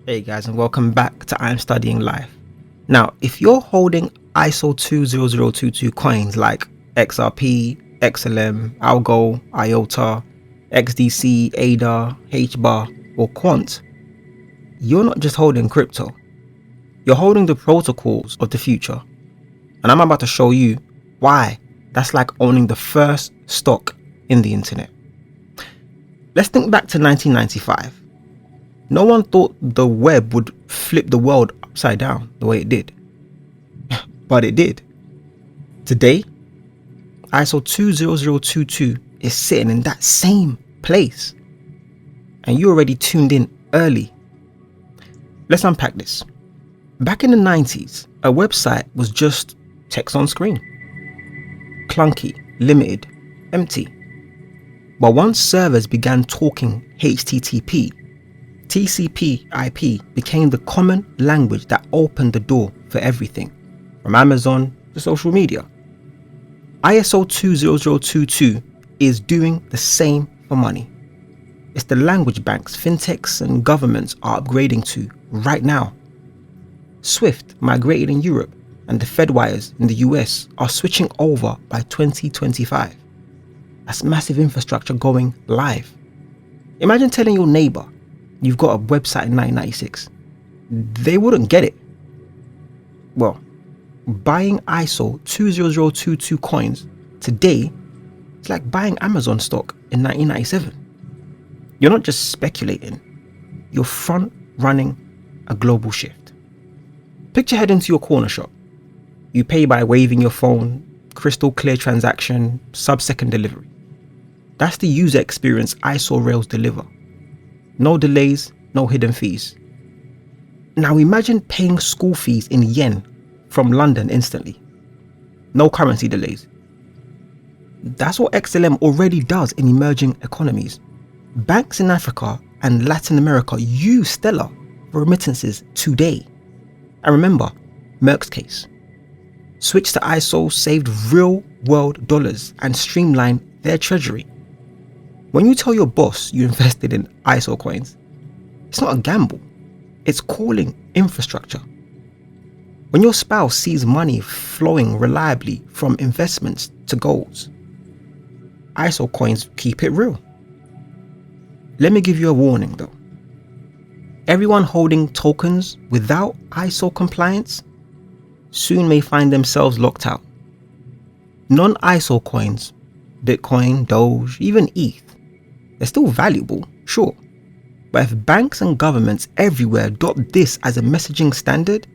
Hey guys, and welcome back to I'm Studying Life. Now, if you're holding ISO 20022 coins like XRP, XLM, Algo, IOTA, XDC, ADA, HBAR, or Quant, you're not just holding crypto, you're holding the protocols of the future. And I'm about to show you why that's like owning the first stock in the internet. Let's think back to 1995. No one thought the web would flip the world upside down the way it did. But it did. Today, ISO 20022 is sitting in that same place. And you already tuned in early. Let's unpack this. Back in the 90s, a website was just text on screen. Clunky, limited, empty. But once servers began talking HTTP, TCP/IP became the common language that opened the door for everything, from Amazon to social media. ISO 20022 is doing the same for money. It's the language banks, fintechs and governments are upgrading to right now. SWIFT migrated in Europe and the Fedwires in the US are switching over by 2025. That's massive infrastructure going live. Imagine telling your neighbor you've got a website in 1996. They wouldn't get it. Well, buying ISO 20022 coins today is like buying Amazon stock in 1997. You're not just speculating, you're front running a global shift. Picture heading to your corner shop. You pay by waving your phone, crystal clear transaction, sub-second delivery. That's the user experience ISO rails deliver. No delays, no hidden fees. Now imagine paying school fees in yen from London instantly. No currency delays. That's what XLM already does in emerging economies. Banks in Africa and Latin America use Stellar for remittances today. And remember, Merck's case. Switch to ISO saved real world dollars and streamlined their treasury. When you tell your boss you invested in ISO coins, it's not a gamble, it's calling infrastructure. When your spouse sees money flowing reliably from investments to goals, ISO coins keep it real. Let me give you a warning though. Everyone holding tokens without ISO compliance soon may find themselves locked out. Non-ISO coins, Bitcoin, Doge, even ETH, they're still valuable, sure. But if banks and governments everywhere adopt this as a messaging standard,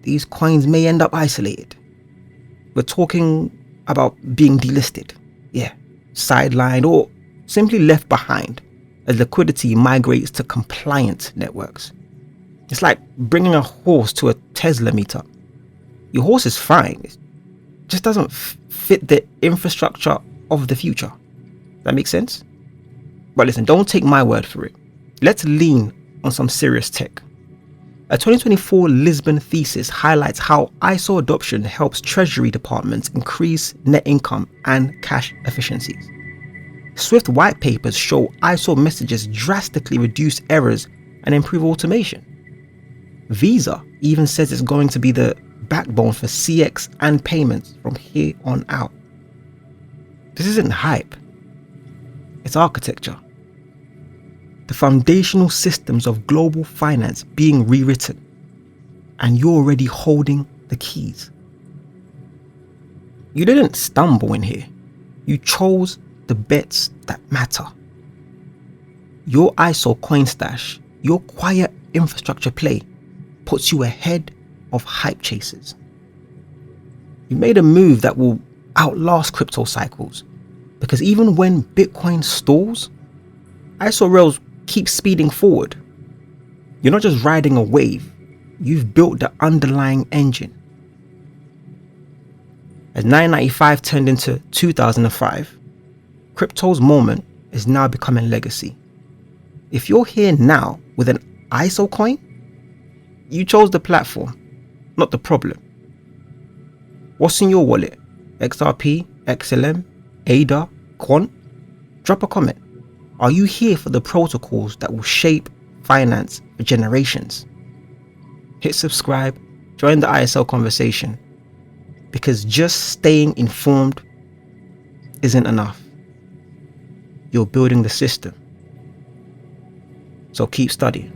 these coins may end up isolated. We're talking about being delisted, sidelined or simply left behind as liquidity migrates to compliant networks. It's like bringing a horse to a Tesla meetup. Your horse is fine, it just doesn't fit the infrastructure of the future. That makes sense? But listen, don't take my word for it. Let's lean on some serious tech. A 2024 Lisbon thesis highlights how ISO adoption helps treasury departments increase net income and cash efficiencies. Swift white papers show ISO messages drastically reduce errors and improve automation. Visa even says it's going to be the backbone for CX and payments from here on out. This isn't hype, it's architecture. The foundational systems of global finance being rewritten, and you're already holding the keys. You didn't stumble in here, you chose the bets that matter. Your ISO coin stash, your quiet infrastructure play, puts you ahead of hype chasers. You made a move that will outlast crypto cycles, because even when Bitcoin stalls, ISO rails keep speeding forward. You're not just riding a wave, you've built the underlying engine. As 1995 turned into 2005, crypto's moment is now becoming legacy. If you're here now with an ISO coin, you chose the platform, not the problem. What's in your wallet? XRP, XLM, ADA, Quant? Drop a comment. Are you here for the protocols that will shape finance for generations. Hit subscribe, join the ISL conversation, because just staying informed isn't enough. You're building the system. So keep studying.